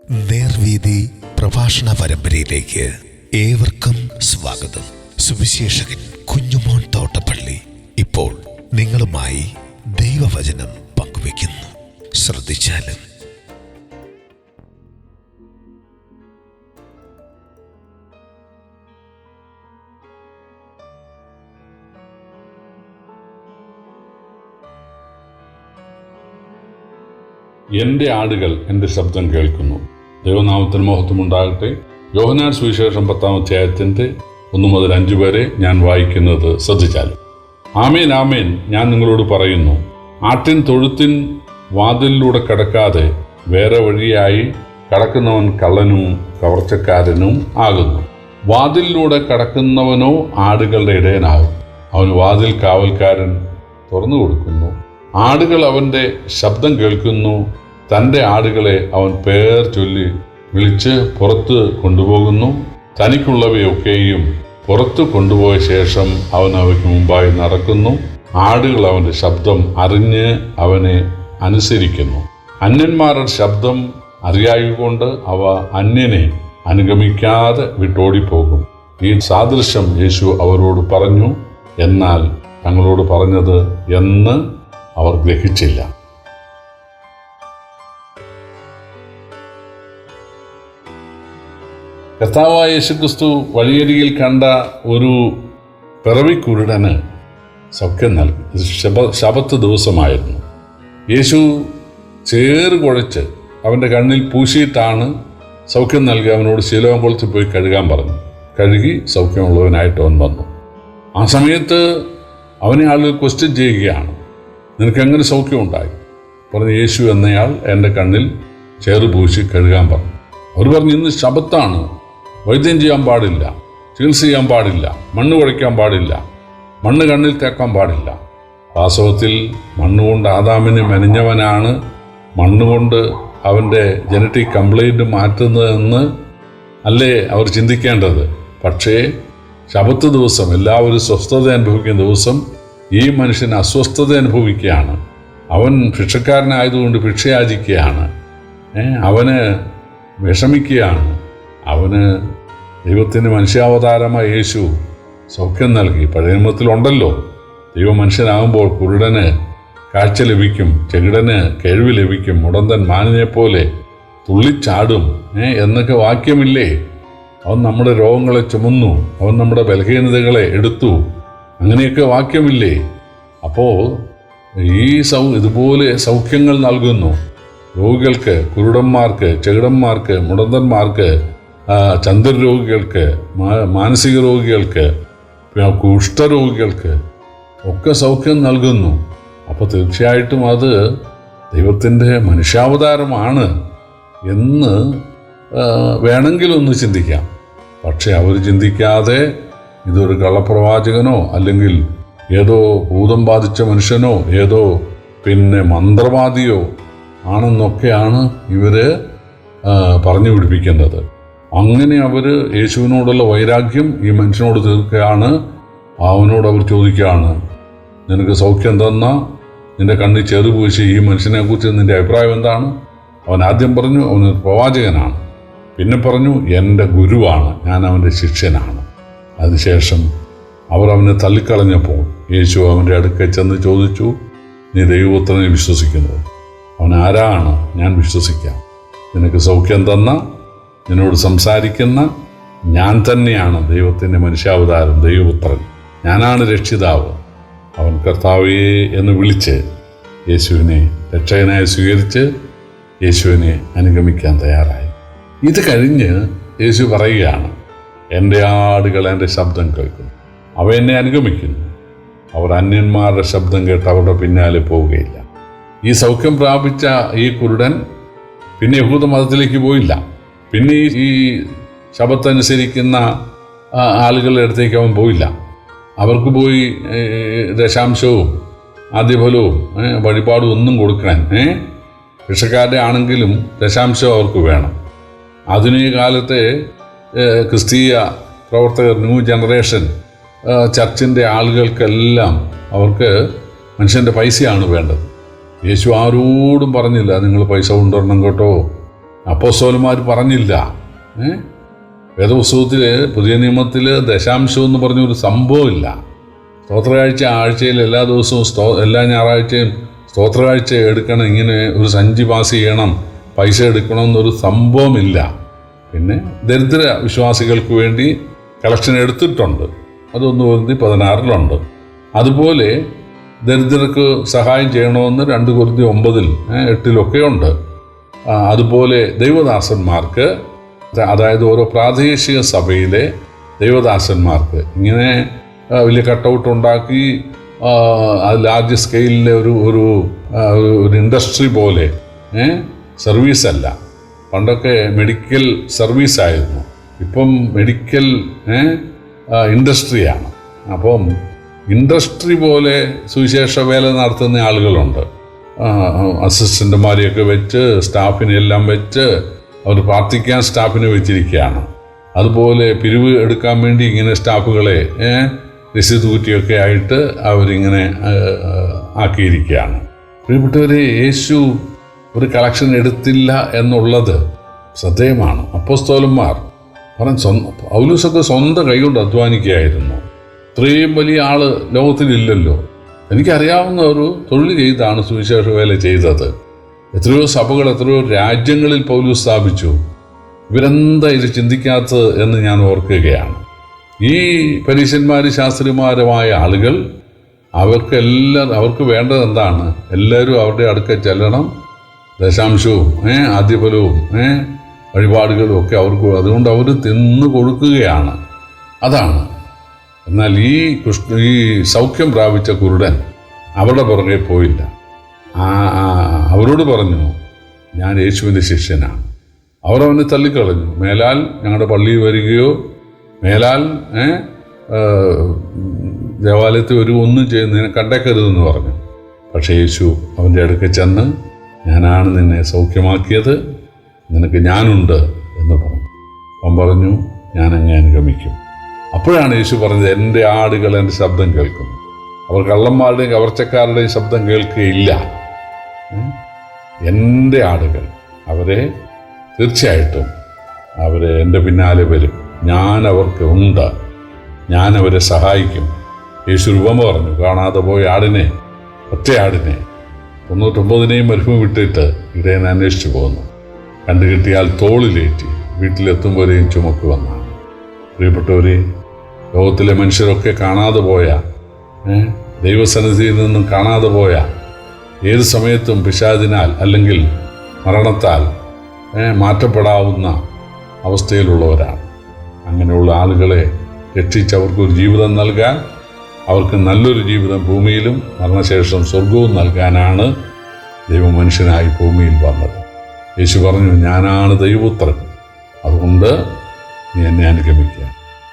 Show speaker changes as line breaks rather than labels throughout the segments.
നേർവീതി പ്രഭാഷണ പരമ്പരയിലേക്ക് ഏവർക്കും സ്വാഗതം. സുവിശേഷകൻ കുഞ്ഞുമോൻ തോട്ടപ്പള്ളി ഇപ്പോൾ നിങ്ങളുമായി ദൈവവചനം പങ്കുവയ്ക്കുന്നു. ശ്രദ്ധിച്ചാലും.
എൻ്റെ ആടുകൾ എൻ്റെ ശബ്ദം കേൾക്കുന്നു. ദൈവനാമത്തിന് മഹത്വമുണ്ടാകട്ടെ. യോഹന്നാൻ സുവിശേഷം 10-ാം അധ്യായത്തിൻ്റെ 1 മുതൽ 5 വരെ ഞാൻ വായിക്കുന്നത് ശ്രദ്ധിച്ചാലും. ആമേൻ ആമേൻ, ഞാൻ നിങ്ങളോട് പറയുന്നു, ആട്ടിൻ തൊഴുത്തിൻ വാതിലിലൂടെ കടക്കാതെ വേറെ വഴിയായി കടക്കുന്നവൻ കള്ളനും കവർച്ചക്കാരനും ആകുന്നു. വാതിലിലൂടെ കടക്കുന്നവനോ ആടുകളുടെ ഇടയനാകും. അവൻ വാതിൽ കാവൽക്കാരൻ തുറന്നു കൊടുക്കുന്നു. ആടുകൾ അവൻ്റെ ശബ്ദം കേൾക്കുന്നു. തൻ്റെ ആടുകളെ അവൻ പേർ ചൊല്ലി വിളിച്ച് പുറത്ത് കൊണ്ടുപോകുന്നു. തനിക്കുള്ളവയൊക്കെയും പുറത്തു കൊണ്ടുപോയ ശേഷം അവൻ അവയ്ക്ക് മുമ്പായി നടക്കുന്നു. ആടുകൾ അവൻ്റെ ശബ്ദം അറിഞ്ഞ് അവനെ അനുസരിക്കുന്നു. അന്യന്മാരുടെ ശബ്ദം അറിയായതുകൊണ്ട് അവ അന്യനെ അനുഗമിക്കാതെ വിട്ടോടിപ്പോകും. ഈ സാദൃശ്യം യേശു അവരോട് പറഞ്ഞു. എന്നാൽ തങ്ങളോട് പറഞ്ഞത് എന്ന് അവർ ഗ്രഹിച്ചില്ല. കർത്താവായ യേശുക്രിസ്തു വഴിയരികിൽ കണ്ട ഒരു പിറവിക്കുരുടന് സൗഖ്യം നൽകി. ശബത്ത് ദിവസമായിരുന്നു. യേശു ചേറ് കുഴച്ച് അവൻ്റെ കണ്ണിൽ പൂശിയിട്ടാണ് സൗഖ്യം നൽകി. അവനോട് ശീലോം കൊളുത്തി പോയി കഴുകാൻ പറഞ്ഞു. കഴുകി സൗഖ്യമുള്ളവനായിട്ട് അവൻ വന്നു. ആ സമയത്ത് അവനെ ആളുകൾ ക്വസ്റ്റ്യൻ ചെയ്യുകയാണ്, നിനക്കെങ്ങനെ സൗഖ്യമുണ്ടായി? പറഞ്ഞു, യേശു എന്നയാൾ എൻ്റെ കണ്ണിൽ ചേറ് പൂശി കഴുകാൻ പറഞ്ഞു. അവർ പറഞ്ഞു, ഇന്ന് ശബത്താണ്, വൈദ്യം ചെയ്യാൻ പാടില്ല, ചികിത്സ ചെയ്യാൻ പാടില്ല, മണ്ണ് കുഴയ്ക്കാൻ പാടില്ല, മണ്ണ് കണ്ണിൽ തേക്കാൻ പാടില്ല. വാസ്തവത്തിൽ മണ്ണുകൊണ്ട് ആദാമിനെ മെനഞ്ഞവനാണ് മണ്ണുകൊണ്ട് അവൻ്റെ ജനറ്റിക് കംപ്ലൈൻറ്റ് മാറ്റുന്നതെന്ന് അല്ലേ അവർ ചിന്തിക്കേണ്ടത്. പക്ഷേ ശബത്ത് ദിവസം എല്ലാവരും സ്വസ്ഥത അനുഭവിക്കുന്ന ദിവസം ഈ മനുഷ്യൻ അസ്വസ്ഥത അനുഭവിക്കുകയാണ്. അവൻ ഭിക്ഷക്കാരനായതുകൊണ്ട് ഭിക്ഷയാചിക്കുകയാണ്. അവന് വിഷമിക്കുകയാണ്. അവന് ദൈവത്തിൻ്റെ മനുഷ്യാവതാരമായ യേശു സൗഖ്യം നൽകി. പഴയ നിയമത്തിലുണ്ടല്ലോ, ദൈവ മനുഷ്യനാകുമ്പോൾ കുരുടന് കാഴ്ച ലഭിക്കും, ചെകിടന് കേൾവി ലഭിക്കും, മുടന്തൻ മാനിനെ പോലെ തുള്ളിച്ചാടും എന്നൊക്കെ വാക്യമില്ലേ? അവൻ നമ്മുടെ രോഗങ്ങളെ ചുമന്നു, അവൻ നമ്മുടെ ബലഹീനതകളെ എടുത്തു, അങ്ങനെയൊക്കെ വാക്യമില്ലേ? അപ്പോൾ ഇതുപോലെ സൗഖ്യങ്ങൾ നൽകുന്നു രോഗികൾക്ക്, കുരുടന്മാർക്ക്, ചെകിടന്മാർക്ക്, മുടന്തന്മാർക്ക്, ചന്ദ്രരോഗികൾക്ക്, മാനസിക രോഗികൾക്ക്, കുഷ്ഠരോഗികൾക്ക് ഒക്കെ സൗഖ്യം നൽകുന്നു. അപ്പോൾ തീർച്ചയായിട്ടും അത് ദൈവത്തിൻ്റെ മനുഷ്യാവതാരമാണ് എന്ന് വേണമെങ്കിലൊന്ന് ചിന്തിക്കാം. പക്ഷെ അവർ ചിന്തിക്കാതെ ഇതൊരു കള്ളപ്രവാചകനോ അല്ലെങ്കിൽ ഏതോ ഭൂതം ബാധിച്ച മനുഷ്യനോ ഏതോ മന്ത്രവാദിയോ ആണെന്നൊക്കെയാണ് ഇവർ പറഞ്ഞു പിടിപ്പിക്കുന്നത്. അങ്ങനെ അവർ യേശുവിനോടുള്ള വൈരാഗ്യം ഈ മനുഷ്യനോട് തീർക്കുകയാണ്. അവനോട് അവർ ചോദിക്കുകയാണ്, നിനക്ക് സൗഖ്യം തന്ന നിന്റെ കണ്ണിൽ ചെറുപൂശി ഈ മനുഷ്യനെക്കുറിച്ച് നിന്റെ അഭിപ്രായം എന്താണ്? അവൻ ആദ്യം പറഞ്ഞു അവനൊരു പ്രവാചകനാണ്. പിന്നെ പറഞ്ഞു എൻ്റെ ഗുരുവാണ്, ഞാൻ അവൻ്റെ ശിഷ്യനാണ്. അതിനുശേഷം അവർ അവനെ തള്ളിക്കളഞ്ഞപ്പോൾ യേശു അവൻ്റെ അടുക്കൽ ചെന്ന് ചോദിച്ചു, നീ ദൈവപുത്രനെ വിശ്വസിക്കുന്നു? അവൻ ആരാണ്? ഞാൻ വിശ്വസിക്കാം. നിനക്ക് സൗഖ്യം തന്ന, നിന്നോട് സംസാരിക്കുന്ന ഞാൻ തന്നെയാണ് ദൈവത്തിൻ്റെ മനുഷ്യാവതാരം, ദൈവപുത്രൻ, ഞാനാണ് രക്ഷിതാവ്. അവൻ കർത്താവേ എന്ന് വിളിച്ച് യേശുവിനെ രക്ഷകനായി സ്വീകരിച്ച് യേശുവിനെ അനുഗമിക്കാൻ തയ്യാറായി. ഇത് കഴിഞ്ഞ് യേശു പറയുകയാണ്, എൻ്റെ ആടുകൾ എൻ്റെ ശബ്ദം കേൾക്കുന്നു, അവ എന്നെ അനുഗമിക്കുന്നു. അവർ അന്യന്മാരുടെ ശബ്ദം കേട്ട് അവരുടെ പിന്നാലെ പോവുകയില്ല. ഈ സൗഖ്യം പ്രാപിച്ച ഈ കുരുടൻ പിന്നെ യഹൂദ മതത്തിലേക്ക് പോയില്ല. പിന്നെ ഈ ശബത്തനുസരിക്കുന്ന ആളുകളുടെ അടുത്തേക്ക് അവൻ പോയില്ല. അവർക്ക് പോയി ദശാംശവും ആദ്യഫലവും വഴിപാടും ഒന്നും കൊടുക്കാൻ, ഭിക്ഷക്കാരുടെ ആണെങ്കിലും ദശാംശം അവർക്ക് വേണം. ആധുനിക കാലത്തെ ക്രിസ്തീയ പ്രവർത്തകർ, ന്യൂ ജനറേഷൻ ചർച്ചിൻ്റെ ആളുകൾക്കെല്ലാം അവർക്ക് മനുഷ്യൻ്റെ പൈസയാണ് വേണ്ടത്. യേശു ആരോടും പറഞ്ഞില്ല നിങ്ങൾ പൈസ കൊണ്ടുവരണം കേട്ടോ, അപ്പോസ്തലന്മാർ പറഞ്ഞില്ല. വേദപുസ്തകത്തിൽ പുതിയ നിയമത്തിൽ ദശാംശം എന്ന് പറഞ്ഞൊരു സംഭവമില്ല. സ്തോത്രകാഴ്ച ആഴ്ചയിൽ എല്ലാ ദിവസവും എല്ലാ ഞായറാഴ്ചയും സ്തോത്രകാഴ്ച എടുക്കണം, ഇങ്ങനെ ഒരു സഞ്ചി പാസ് ചെയ്യണം, പൈസ എടുക്കണമെന്നൊരു സംഭവമില്ല. പിന്നെ ദരിദ്ര വിശ്വാസികൾക്ക് വേണ്ടി കളക്ഷൻ എടുത്തിട്ടുണ്ട്, അത് 1 കൊരിന്ത്യർ 16 അതുപോലെ ദരിദ്രർക്ക് സഹായം ചെയ്യണമെന്ന് 2 കൊരിന്ത്യർ 9-8 ഉണ്ട്. അതുപോലെ ദൈവദാസന്മാർക്ക്, അതായത് ഓരോ പ്രാദേശിക സഭയിലെ ദൈവദാസന്മാർക്ക് ഇങ്ങനെ വലിയ കട്ടൗട്ട് ഉണ്ടാക്കി ലാർജ് സ്കെയിലിലെ ഒരു ഇൻഡസ്ട്രി പോലെ സർവീസല്ല. പണ്ടൊക്കെ മെഡിക്കൽ സർവീസായിരുന്നു, ഇപ്പം മെഡിക്കൽ ഇൻഡസ്ട്രിയാണ്. അപ്പം ഇൻഡസ്ട്രി പോലെ സുവിശേഷ വേല നടത്തുന്ന ആളുകളുണ്ട്. അസിസ്റ്റന്റുമാരെയൊക്കെ വെച്ച് സ്റ്റാഫിനെല്ലാം വെച്ച് അവർ പ്രാർത്ഥിക്കാൻ സ്റ്റാഫിനെ വെച്ചിരിക്കുകയാണ്. അതുപോലെ പിരിവ് എടുക്കാൻ വേണ്ടി ഇങ്ങനെ സ്റ്റാഫുകളെ രസീത് കുറ്റിയൊക്കെ ആയിട്ട് അവരിങ്ങനെ ആക്കിയിരിക്കുകയാണ്. പ്രിയപ്പെട്ടവരെ, യേശു ഒരു കളക്ഷൻ എടുത്തില്ല എന്നുള്ളത് ശ്രദ്ധേയമാണ്. അപ്പോസ്തലന്മാർ പൗലോസൊക്കെ സ്വന്തം കൈകൊണ്ട് അധ്വാനിക്കുകയായിരുന്നു. ഇത്രയും വലിയ ആള് ലോകത്തിലില്ലല്ലോ. എനിക്കറിയാവുന്ന ഒരു തൊഴിൽ ചെയ്താണ് സുവിശേഷ വേല ചെയ്തത്. എത്രയോ സഭകൾ, എത്രയോ രാജ്യങ്ങളിൽ പൗലോസ് സ്ഥാപിച്ചു. ഇവരെന്താ ഇത് ചിന്തിക്കാത്തത് എന്ന് ഞാൻ ഓർക്കുകയാണ്. ഈ പരീശന്മാർ, ശാസ്ത്രിമാരുമായ ആളുകൾ, അവർക്ക് വേണ്ടത് എന്താണ്? എല്ലാവരും അവരുടെ അടുക്കൽ ചെല്ലണം, ദശാംശവും ആദ്യഫലവും വഴിപാടുകളും ഒക്കെ അവർക്ക്, അതുകൊണ്ട് അവർ തിന്നു കൊടുക്കുകയാണ്. അതാണ്. എന്നാൽ ഈ സൗഖ്യം പ്രാപിച്ച കുരുടൻ അവരുടെ പുറകെ പോയില്ല. അവരോട് പറഞ്ഞു, ഞാൻ യേശുവിൻ്റെ ശിഷ്യനാണ്. അവർ അവനെ തള്ളിക്കളഞ്ഞു. മേലാൽ ഞങ്ങളുടെ പള്ളിയിൽ വരികയോ മേലാൽ ദേവാലയത്തിൽ ഒന്നും ചെയ്യുന്നതിനെ കണ്ടേക്കരുതെന്ന് പറഞ്ഞു. പക്ഷേ യേശു അവൻ്റെ അടുക്കൽ ചെന്ന്, ഞാനാണ് നിന്നെ സൗഖ്യമാക്കിയത്, നിനക്ക് ഞാനുണ്ട് എന്ന് പറഞ്ഞു. അവൻ പറഞ്ഞു, ഞാൻ അങ്ങേ അനുഗമിക്കും. അപ്പോഴാണ് യേശു പറഞ്ഞത്, എൻ്റെ ആടുകൾ എൻ്റെ ശബ്ദം കേൾക്കുന്നു. അവർ കള്ളന്മാരുടെയും കവർച്ചക്കാരുടെയും ശബ്ദം കേൾക്കുകയില്ല. എൻ്റെ ആടുകൾ, അവരെ തീർച്ചയായിട്ടും എൻ്റെ പിന്നാലെ വരും. ഞാൻ അവർക്ക് ഉണ്ട്, ഞാൻ അവരെ സഹായിക്കും. യേശു രൂപം പറഞ്ഞു, കാണാതെ പോയ ആടിനെ, ഒറ്റയാടിനെ 99 മരുഭൂമി വിട്ടിട്ട് ഇടയനെ അന്വേഷിച്ചു പോകുന്നു. കണ്ടുകിട്ടിയാൽ തോളിലേറ്റി വീട്ടിലെത്തുമ്പോഴേയും ചുമക്കുവെന്നാണ്. പ്രിയപ്പെട്ടവരെ, ലോകത്തിലെ മനുഷ്യരൊക്കെ കാണാതെ പോയ, ദൈവസന്നിധിയിൽ നിന്നും കാണാതെ പോയ, ഏത് സമയത്തും പിശാചിനാൽ അല്ലെങ്കിൽ മരണത്താൽ മാറ്റപ്പെടാവുന്ന അവസ്ഥയിലുള്ളവരാണ്. അങ്ങനെയുള്ള ആളുകളെ രക്ഷിച്ച് അവർക്കൊരു ജീവിതം നൽകാൻ, അവർക്ക് നല്ലൊരു ജീവിതം ഭൂമിയിലും മരണശേഷം സ്വർഗവും നൽകാനാണ് ദൈവം മനുഷ്യനായി ഭൂമിയിൽ വന്നത്. യേശു പറഞ്ഞു, ഞാനാണ് ദൈവപുത്രൻ, അതുകൊണ്ട് നീ എന്നെ അനുഗമിക്കുക.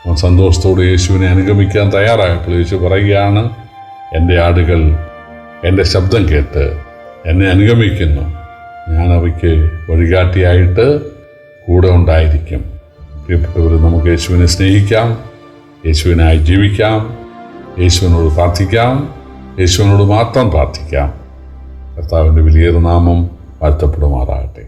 അവൻ സന്തോഷത്തോടെ യേശുവിനെ അനുഗമിക്കാൻ തയ്യാറായപ്പോൾ യേശു പറയുകയാണ്, എൻ്റെ ആടുകൾ എൻ്റെ ശബ്ദം കേട്ട് എന്നെ അനുഗമിക്കുന്നു. ഞാൻ അവയ്ക്ക് വഴികാട്ടിയായിട്ട് കൂടെ ഉണ്ടായിരിക്കും. പ്രിയപ്പെട്ടവർ, നമുക്ക് യേശുവിനെ സ്നേഹിക്കാം, യേശുവിനായി ജീവിക്കാം, യേശുവിനോട് പ്രാർത്ഥിക്കാം, യേശുവിനോട് മാത്രം പ്രാർത്ഥിക്കാം. കർത്താവിൻ്റെ വലിയ നാമം വാഴ്ത്തപ്പെടുമാറാകട്ടെ.